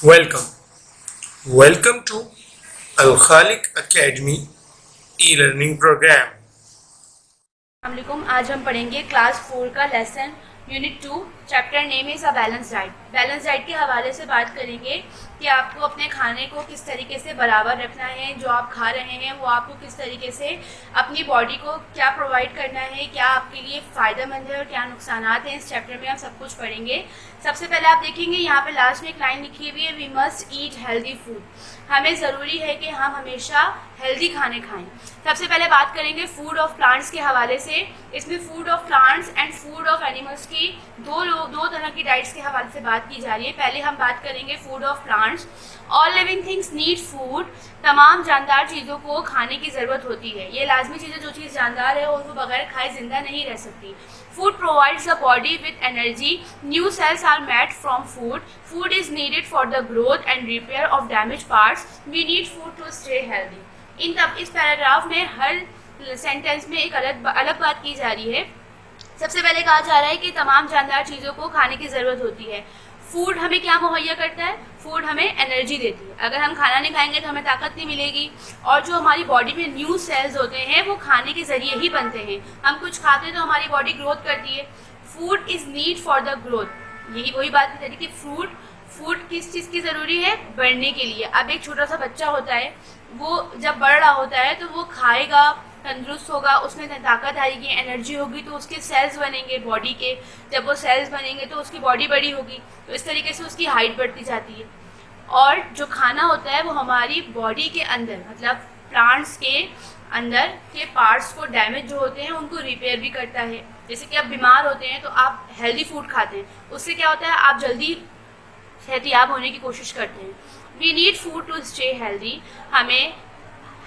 Welcome. Welcome to Al Khaliq Academy e-learning program. अस्सलामुअलैकुम। आज हम पढ़ेंगे क्लास 4 का lesson unit 2 chapter name is a balance diet. Balance diet के हवाले से बात करेंगे कि आपको अपने खाने को किस तरीके से बराबर रखना है, जो आप खा रहे हैं वो आपको किस तरीके से अपनी बॉडी को क्या प्रोवाइड करना है, क्या आपके लिए फ़ायदेमंद है और क्या नुकसान हैं। इस चैप्टर में हम सब कुछ पढ़ेंगे। सबसे पहले आप देखेंगे यहाँ पे लास्ट में एक लाइन लिखी हुई है, we must eat healthy food. हमें ज़रूरी है कि हम हमेशा हेल्दी खाने खाएं। सबसे पहले बात करेंगे फूड ऑफ प्लांट्स के हवाले से। इसमें food of plants and food of animals की दो तरह की डाइट्स के हवाले से बात की जा रही है। पहले हम बात करेंगे food of plants. All living things need food. तमाम जानदार चीज़ों को खाने की ज़रूरत होती है। ये लाजमी चीज़ें, जो चीज़ जानदार है और वो बगैर खाए जिंदा नहीं रह सकती। Food provides the body with energy. New cells are made from food. Food is needed for the growth and repair of damaged parts. We need food to stay healthy. इस पैराग्राफ में हर सेंटेंस में एक अलग बात की जा रही है। सबसे पहले कहा जा रहा है कि तमाम जानदार चीज़ों को खाने की ज़रूरत होती है। फूड हमें क्या मुहैया करता है? फूड हमें एनर्जी देती है। अगर हम खाना नहीं खाएंगे तो हमें ताकत नहीं मिलेगी। और जो हमारी बॉडी में न्यू सेल्स होते हैं वो खाने के ज़रिए ही बनते हैं। हम कुछ खाते हैं तो हमारी बॉडी ग्रोथ करती है। Food is need for the growth. यही वही बात है कि फूड किस चीज़ की ज़रूरी है? बढ़ने के लिए। अब एक छोटा सा बच्चा होता है, वो जब बढ़ रहा होता है तो वो खाएगा, तंदुरुस्त होगा, उसमें ताकत आएगी, एनर्जी होगी, तो उसके सेल्स बनेंगे बॉडी के। जब वो सेल्स बनेंगे तो उसकी बॉडी बड़ी होगी, तो इस तरीके से उसकी हाइट बढ़ती जाती है। और जो खाना होता है वो हमारी बॉडी के अंदर, मतलब प्लांट्स के अंदर के पार्ट्स को डैमेज जो होते हैं उनको रिपेयर भी करता है। जैसे कि आप बीमार होते हैं तो आप हेल्दी फूड खाते हैं, उससे क्या होता है, आप जल्दी सेहतयाब होने की कोशिश करते हैं। We need food to stay healthy. हमें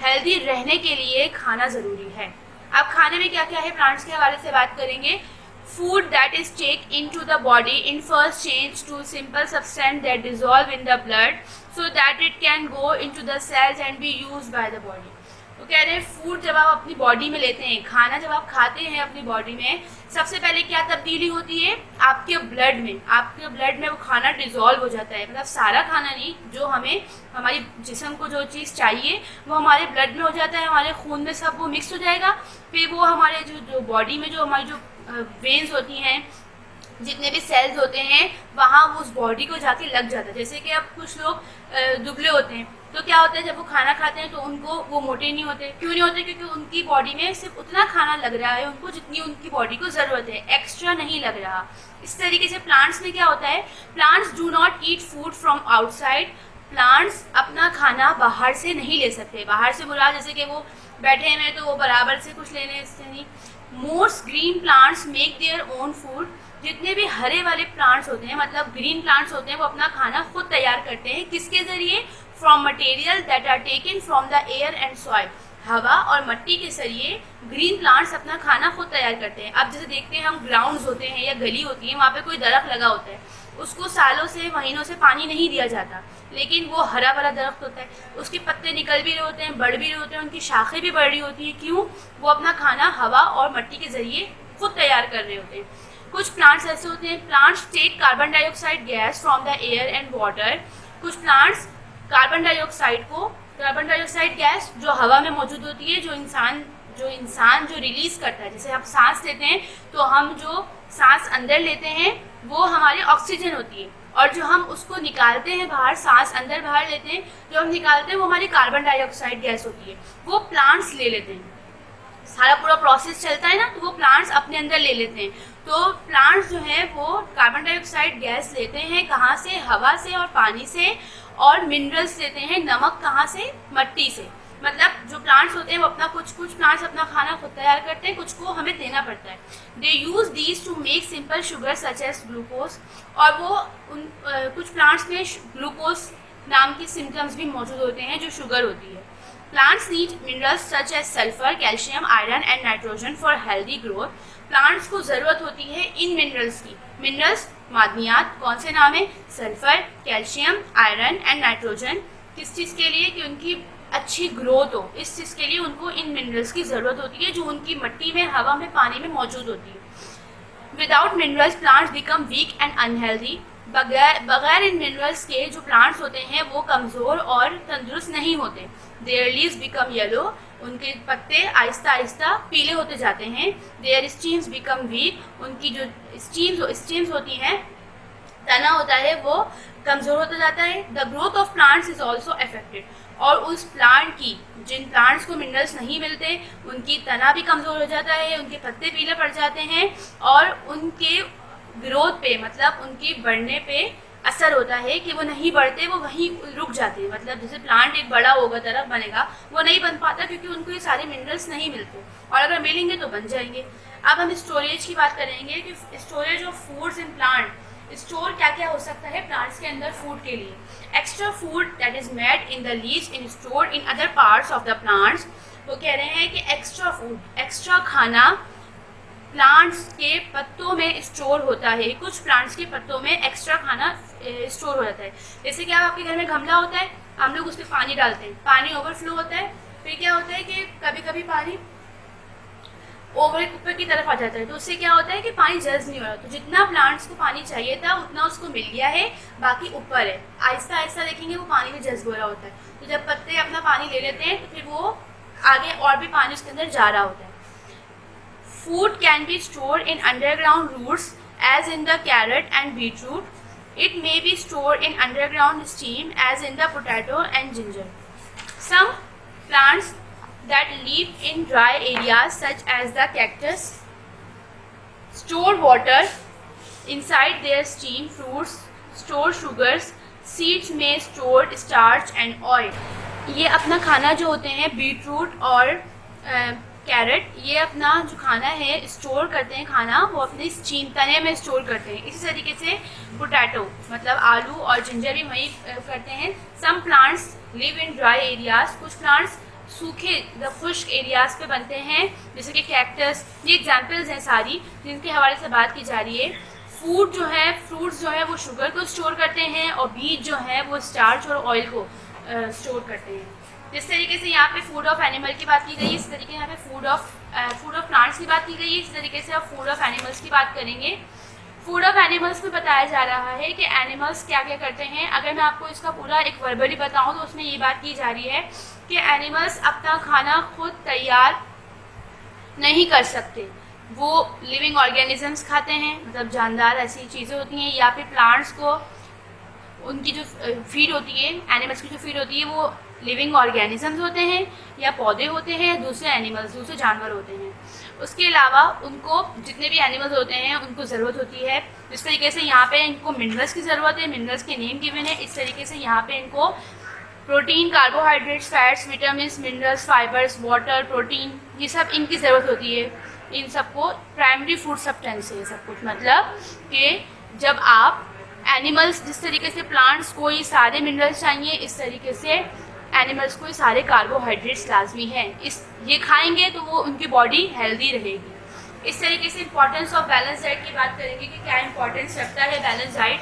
हेल्दी रहने के लिए खाना ज़रूरी है। अब खाने में क्या क्या है, प्लांट्स के हवाले से बात करेंगे। Food that is take in to the body in first change to simple substance that dissolve in the blood so that it can go in to the cells and be use by the body. तो कह रहे हैं food जब आप अपनी body में लेते हैं, खाना जब आप खाते हैं अपनी बॉडी में, सबसे पहले क्या तब्दीली होती है आपके ब्लड में वो खाना डिजॉल्व हो जाता है। मतलब सारा खाना नहीं, जो हमें हमारी जिस्म को जो चीज़ चाहिए वो हमारे ब्लड में हो जाता है, हमारे खून में सब वो मिक्स हो जाएगा। फिर वो हमारे जो बॉडी में जो हमारी जो वेन्स होती हैं, जितने भी सेल्स होते हैं, वहाँ वो उस बॉडी को जाके लग जाता है। जैसे कि अब कुछ लोग दुबले होते हैं तो क्या होता है, जब वो खाना खाते हैं तो उनको वो मोटे नहीं होते। क्यों नहीं होते? क्योंकि उनकी बॉडी में सिर्फ उतना खाना लग रहा है उनको जितनी उनकी बॉडी को ज़रूरत है, एक्स्ट्रा नहीं लग रहा। इस तरीके से प्लांट्स में क्या होता है, plants do not eat food from outside. Plants अपना खाना बाहर से नहीं ले सकते। बाहर से बुरा जैसे कि वो बैठे हैं तो वो बराबर से कुछ लेने इससे नहीं। Most green plants make their own food. जितने भी हरे वाले प्लांट्स होते हैं, मतलब ग्रीन प्लांट्स होते हैं, वो अपना खाना खुद तैयार करते हैं। किसके ज़रिए? From material that are taken from the air and soil. हवा और मिट्टी के जरिए ग्रीन प्लांट्स अपना खाना खुद तैयार करते हैं। अब जैसे देखते हैं हम, ग्राउंड्स होते हैं या गली होती है, वहाँ पे कोई दरख्त लगा होता है, उसको सालों से महीनों से पानी नहीं दिया जाता, लेकिन वो हरा भरा दरख्त होता है, उसके पत्ते निकल भी रहे होते हैं, बढ़ भी रहे होते हैं, उनकी शाखें भी बढ़ रही होती हैं। क्यों? वो अपना खाना हवा और मिट्टी के जरिए खुद तैयार कर रहे होते हैं। कुछ प्लांट्स ऐसे होते हैं, plants take carbon dioxide gas from the air and water. कुछ प्लांट्स कार्बन डाइऑक्साइड गैस जो हवा में मौजूद होती है, जो इंसान जो रिलीज़ करता है। जैसे हम सांस लेते हैं तो हम जो सांस अंदर लेते हैं वो हमारी ऑक्सीजन होती है, और जो हम उसको निकालते हैं बाहर, सांस अंदर बाहर लेते हैं, जो हम निकालते हैं वो हमारी कार्बन डाइऑक्साइड गैस होती है। वो प्लांट्स ले लेते हैं। सारा पूरा प्रोसेस चलता है ना, तो वो प्लांट्स अपने अंदर ले लेते हैं। तो प्लांट्स जो है वो कार्बन डाइऑक्साइड गैस लेते हैं, कहाँ से? हवा से और पानी से। और मिनरल्स लेते हैं, नमक कहाँ से? मिट्टी से। मतलब जो प्लांट्स होते हैं वो कुछ प्लांट्स अपना खाना खुद तैयार करते हैं, कुछ को हमें देना पड़ता है। They use these to make simple sugar such as glucose. और वो कुछ प्लांट्स में ग्लूकोज नाम के सिम्टम्स भी मौजूद होते हैं, जो शुगर होती है। Plants need minerals such as sulphur, calcium, iron and nitrogen for healthy growth. Plants को ज़रूरत होती है इन मिनरल्स की। मिनरल्स मादनियात कौन से नाम है? Sulphur, calcium, iron and nitrogen. किस चीज़ के लिए? कि उनकी अच्छी ग्रोथ हो, इस चीज़ के लिए उनको इन मिनरल्स की ज़रूरत होती है, जो उनकी मिट्टी में, हवा में, पानी में मौजूद होती है। Without minerals plants become weak and unhealthy. बगैर इन मिनरल्स के जो प्लांट्स होते हैं वो कमज़ोर और तंदुरुस्त नहीं होते। देयर लीव्स बिकम येलो, उनके पत्ते आहिस्ता आहिस्ता पीले होते जाते हैं। देयर स्टीम्स बिकम वीक, उनकी जो स्टीम्स होती हैं, तना होता है, वो कमज़ोर होता जाता है। The growth of plants is also affected, और उस प्लांट की, जिन प्लांट्स को मिनरल्स नहीं मिलते उनकी तना भी कमज़ोर हो जाता है, उनके पत्ते पीले पड़ जाते हैं और उनके ग्रोथ पे, मतलब उनके बढ़ने पे असर होता है कि वो नहीं बढ़ते, वो वहीं रुक जाते हैं। मतलब जैसे प्लांट एक बड़ा होगा, दरख्त बनेगा, वो नहीं बन पाता क्योंकि उनको ये सारे मिनरल्स नहीं मिलते, और अगर मिलेंगे तो बन जाएंगे। अब हम स्टोरेज की बात करेंगे कि storage of foods in plant, store क्या क्या हो सकता है प्लांट्स के अंदर फूड के लिए। Extra food that is made in the leaves in stored in other parts of the plants. वो कह रहे हैं कि एक्स्ट्रा फूड, एक्स्ट्रा खाना प्लांट्स के पत्तों में स्टोर होता है। कुछ प्लांट्स के पत्तों में एक्स्ट्रा खाना स्टोर हो जाता है। जैसे कि आपके घर में गमला होता है, हम लोग उसमें पानी डालते हैं, पानी ओवरफ्लो होता है, फिर क्या होता है कि कभी कभी पानी ऊपर की तरफ आ जाता है, तो उससे क्या होता है कि पानी जज्ब नहीं हो रहा। तो जितना प्लांट्स को पानी चाहिए था उतना उसको मिल गया है, बाकी ऊपर है। आहिस्ता आहिस्ता देखेंगे वो पानी में जज्ब हो रहा होता है। तो जब पत्ते अपना पानी ले लेते हैं तो फिर वो आगे और भी पानी उसके अंदर जा रहा होता है। Food can be stored in underground roots as in the carrot and beetroot. It may be stored in underground steam as in the potato and ginger. Some plants that live in dry areas such as the cactus store water inside their stem. Fruits store sugars. Seeds may store starch and oil. ये अपना खाना जो होते हैं beetroot और carat, ये अपना जो खाना है स्टोर करते हैं, खाना वो अपने स्टीम तने में स्टोर करते हैं। इसी तरीके से पोटैटो मतलब आलू और जिंजर भी वही करते हैं। Some plants live in dry areas, कुछ प्लांट्स सूखे खुश्क एरियाज पे बनते हैं, जैसे कि कैक्टस। ये एग्जांपल्स हैं सारी जिनके हवाले से बात की जा रही है। फूड जो है, फ्रूट्स जो है वो शुगर को स्टोर करते हैं, और बीज जो है वो स्टार्च और ऑयल को स्टोर करते हैं। जिस तरीके से यहाँ पे फूड ऑफ एनिमल की बात की गई है, इस तरीके से यहाँ पे फूड ऑफ प्लांट्स की बात की गई है, इस तरीके से अब फूड ऑफ एनिमल्स की बात करेंगे। फूड ऑफ एनिमल्स में बताया जा रहा है कि एनिमल्स क्या क्या करते हैं। अगर मैं आपको इसका पूरा एक वर्बली बताऊँ तो उसमें ये बात की जा रही है कि एनिमल्स अपना खाना खुद तैयार नहीं कर सकते, वो लिविंग ऑर्गेनिजम्स खाते हैं, मतलब जानदार ऐसी चीज़ें होती हैं, या फिर प्लांट्स को उनकी जो फीड होती है, एनिमल्स की जो फीड होती है वो लिविंग ऑर्गेनिजम्स होते हैं, या पौधे होते हैं, या दूसरे एनिमल्स, दूसरे जानवर होते हैं। उसके अलावा उनको जितने भी एनिमल्स होते हैं उनको ज़रूरत होती है। जिस तरीके से यहाँ पे इनको मिनरल्स की ज़रूरत है, मिनरल्स के नेम गिवन है, इस तरीके से यहाँ पे इनको protein, carbohydrates, fats, vitamin, minerals, fibres, water, protein, ये सब इनकी ज़रूरत होती है। इन सबको प्राइमरी फूड सब्सटेंस है सब कुछ। मतलब कि जब आप एनिमल्स, जिस तरीके से प्लांट्स को ये सारे मिनरल्स चाहिए, इस तरीके से एनिमल्स को ये सारे कार्बोहाइड्रेट्स लाजमी हैं। ये खाएंगे तो वो उनकी बॉडी हेल्दी रहेगी। इस तरीके से इंपॉर्टेंस ऑफ बैलेंस डाइट की बात करेंगे कि क्या इंपॉर्टेंस रखता है balance diet.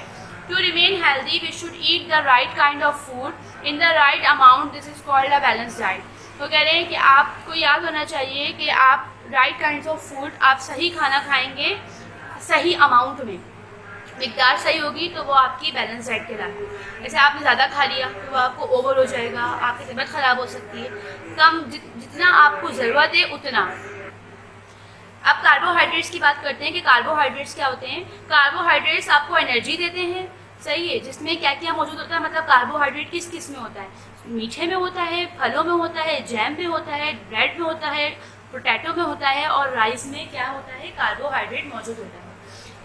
To remain healthy we should eat the right kind of food in the right amount, this is called a balance diet. तो कह रहे हैं कि आपको याद होना चाहिए कि आप राइट काइंड ऑफ फूड, आप सही खाना खाएंगे सही अमाउंट में, मिकदार सही होगी तो वो आपकी बैलेंस डाइट कहलाती है। जैसे आपने ज़्यादा खा लिया तो वो आपको ओवर हो जाएगा, आपकी तबीयत ख़राब हो सकती है। कम जितना आपको ज़रूरत है उतना। अब कार्बोहाइड्रेट्स की बात करते हैं कि कार्बोहाइड्रेट्स क्या होते हैं। कार्बोहाइड्रेट्स आपको एनर्जी देते हैं, सही है, जिसमें क्या क्या मौजूद होता है। मतलब कार्बोहाइड्रेट किस किस में होता है, मीठे में होता है, फलों में होता है, जैम में होता है, ब्रेड में होता है, पोटैटो में होता है, और राइस में क्या होता है, कार्बोहाइड्रेट मौजूद होता है।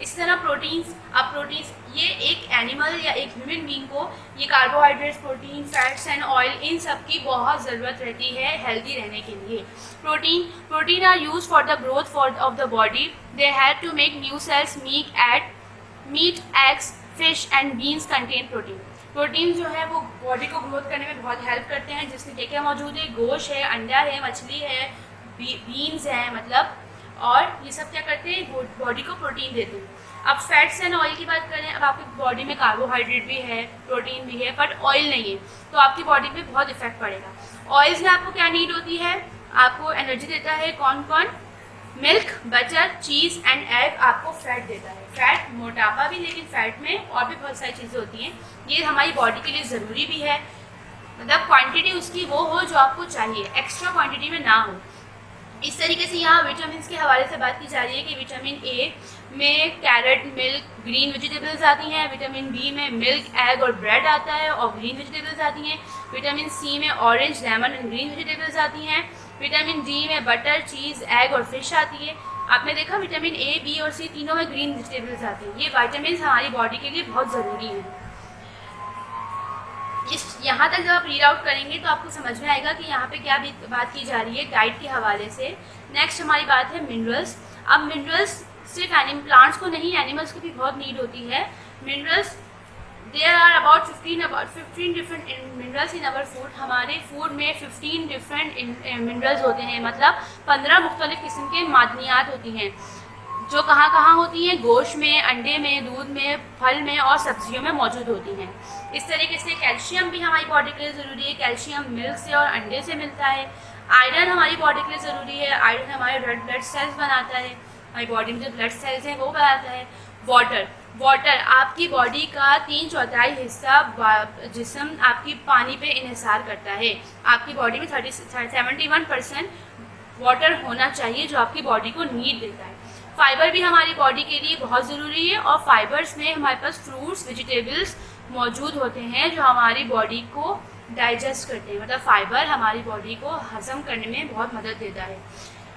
इसी तरह प्रोटीन्स, अब प्रोटीन्स ये एक एनिमल या एक ह्यूमन बीइंग को ये carbohydrates, protein, fats and oil, इन सब की बहुत ज़रूरत रहती है हेल्दी रहने के लिए। Protein are use for the growth of the body. They have to make new cells. Meat, eggs, fish and beans contain protein. Protein जो है वो बॉडी को ग्रोथ करने में बहुत हेल्प करते हैं, जिसमें क्या क्या मौजूद है, गोश्त है, अंडा है, मछली है, बीन्स हैं, मतलब, और ये सब क्या करते हैं, बॉडी को प्रोटीन देते हैं। अब फैट्स एंड ऑयल की बात करें, अब आपकी बॉडी में कार्बोहाइड्रेट भी है, प्रोटीन भी है, बट ऑयल नहीं है, तो आपकी बॉडी पे बहुत इफेक्ट पड़ेगा। ऑयल्स में आपको क्या नीड होती है, आपको एनर्जी देता है कौन कौन, milk, butter, cheese and egg आपको फैट देता है। फैट, मोटापा भी, लेकिन फैट में और भी बहुत सारी चीज़ें होती हैं। ये हमारी बॉडी के लिए ज़रूरी भी है, मतलब क्वांटिटी उसकी वो हो जो आपको चाहिए, एक्स्ट्रा क्वांटिटी में ना हो। इस तरीके से यहाँ विटामिन के हवाले से बात की जा रही है कि विटामिन ए में कैरेट, मिल्क, ग्रीन वेजिटेबल्स आती हैं। विटामिन बी में मिल्क, एग और ब्रेड आता है और ग्रीन वेजिटेबल्स आती हैं। विटामिन सी में orange, lemon and green vegetables आती हैं। विटामिन डी में बटर, चीज़, एग और फिश आती है। आपने देखा विटामिन ए, बी और सी तीनों में ग्रीन वेजिटेबल्स आती हैं। ये विटामिन हमारी बॉडी के लिए बहुत ज़रूरी हैं। यहाँ तक जब आप रीड आउट करेंगे तो आपको समझ में आएगा कि यहाँ पे क्या बात की जा रही है डाइट के हवाले से। नेक्स्ट हमारी बात है मिनरल्स। अब मिनरल्स सिर्फ प्लांट्स को नहीं, एनिमल्स को भी बहुत नीड होती है। Minerals, there are about 15 different minerals in our food. हमारे फूड में 15 डिफरेंट मिनरल्स होते हैं, मतलब 15 मुख्तलिफ किस्म के मादनियात होती हैं जो कहाँ कहाँ होती हैं, गोश्त में, अंडे में, दूध में, फल में और सब्जियों में मौजूद होती हैं। इस तरीके से कैल्शियम भी हमारी बॉडी के लिए ज़रूरी है। कैल्शियम मिल्क से और अंडे से मिलता है। आयरन हमारी बॉडी के लिए ज़रूरी है। आयरन हमारे रेड ब्लड सेल्स बनाता है, हमारी बॉडी में जो ब्लड सेल्स हैं वो बनाता है। वाटर आपकी बॉडी का 3/4 हिस्सा जिस्म आपकी पानी पे इन्हिसार करता है। आपकी बॉडी में 71% वाटर होना चाहिए जो आपकी बॉडी को नीड देता है। फाइबर भी हमारी बॉडी के लिए बहुत ज़रूरी है और फाइबर्स में हमारे पास फ्रूट्स, वेजिटेबल्स मौजूद होते हैं जो हमारी बॉडी को डाइजेस्ट करते हैं, मतलब फाइबर हमारी बॉडी को हजम करने में बहुत मदद देता है।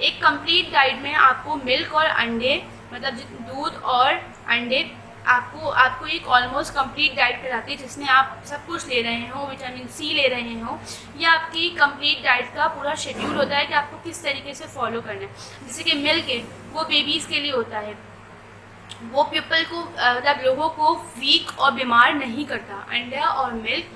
एक कंप्लीट डाइट में आपको मिल्क और अंडे, मतलब दूध और अंडे, आपको एक ऑलमोस्ट कंप्लीट डाइट कराती है जिसमें आप सब कुछ ले रहे हो, विटामिन सी ले रहे हो। यह आपकी कंप्लीट डाइट का पूरा शेड्यूल होता है कि आपको किस तरीके से फॉलो करना है। जैसे कि मिल्क है वो बेबीज़ के लिए होता है, वो पीपल को मतलब लोगों को वीक और बीमार नहीं करता। अंडा और मिल्क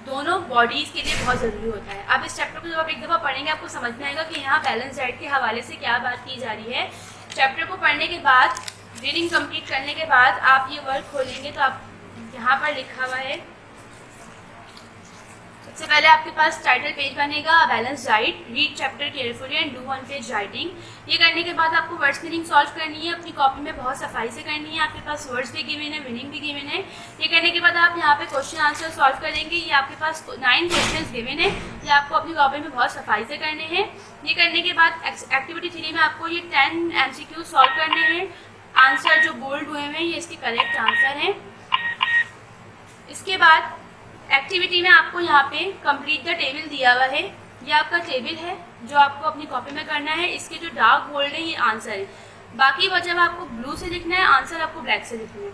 दोनों बॉडीज़ के लिए बहुत ज़रूरी होता है। अब इस चैप्टर को जब आप एक दफ़ा पढ़ेंगे आपको समझ में आएगा कि यहाँ बैलेंस डाइट के हवाले से क्या बात की जा रही है। चैप्टर को पढ़ने के बाद, रीडिंग कंप्लीट करने के बाद आप ये वर्क खोलेंगे तो आप यहाँ पर लिखा हुआ है, सबसे पहले आपके पास टाइटल पेज बनेगा balance diet, read chapter carefully and do 1 page writing. ये करने के बाद आपको वर्ड्स मीनिंग सॉल्व करनी है, अपनी कॉपी में बहुत सफाई से करनी है। आपके पास वर्ड्स भी गिवन है, मीनिंग भी गिवन है। ये करने के बाद आप यहाँ पे क्वेश्चन आंसर सॉल्व करेंगे। ये आपके पास 9 क्वेश्चन गिवन है, ये आपको अपनी कॉपी में बहुत सफाई से करने हैं। ये करने के बाद एक्टिविटी 3 में आपको ये 10 MCQ सॉल्व करने हैं। आंसर जो बोल्ड हुए हैं ये इसके करेक्ट आंसर हैं। इसके बाद एक्टिविटी में आपको यहाँ पे कंप्लीट द टेबल दिया हुआ है, ये आपका टेबल है जो आपको अपनी कॉपी में करना है। इसके जो डार्क बोल्ड है ये आंसर है, बाकी वजह आपको ब्लू से लिखना है, आंसर आपको ब्लैक से लिखना है।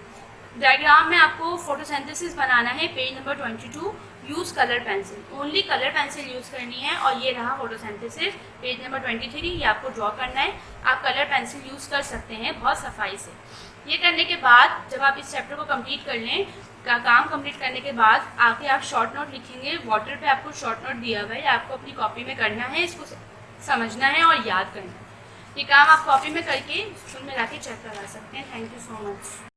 डायग्राम में आपको फोटोसिंथेसिस बनाना है, page number 22। Use colour pencil, only colour pencil use करनी है। और ये रहा फोटोसिंथेसिस, पेज नंबर 23, ये आपको ड्रॉ करना है। आप कलर पेंसिल यूज़ कर सकते हैं बहुत सफाई से। ये करने के बाद जब आप इस चैप्टर को कंप्लीट कर लें, काम कंप्लीट करने के बाद आके आप शॉर्ट नोट लिखेंगे। वाटर पे आपको शॉर्ट नोट दिया हुआ है, आपको अपनी कॉपी में करना है, इसको समझना है और याद करना है। ये काम आप कॉपी में करके स्कूल में जाके चेक करा सकते हैं। Thank you so much.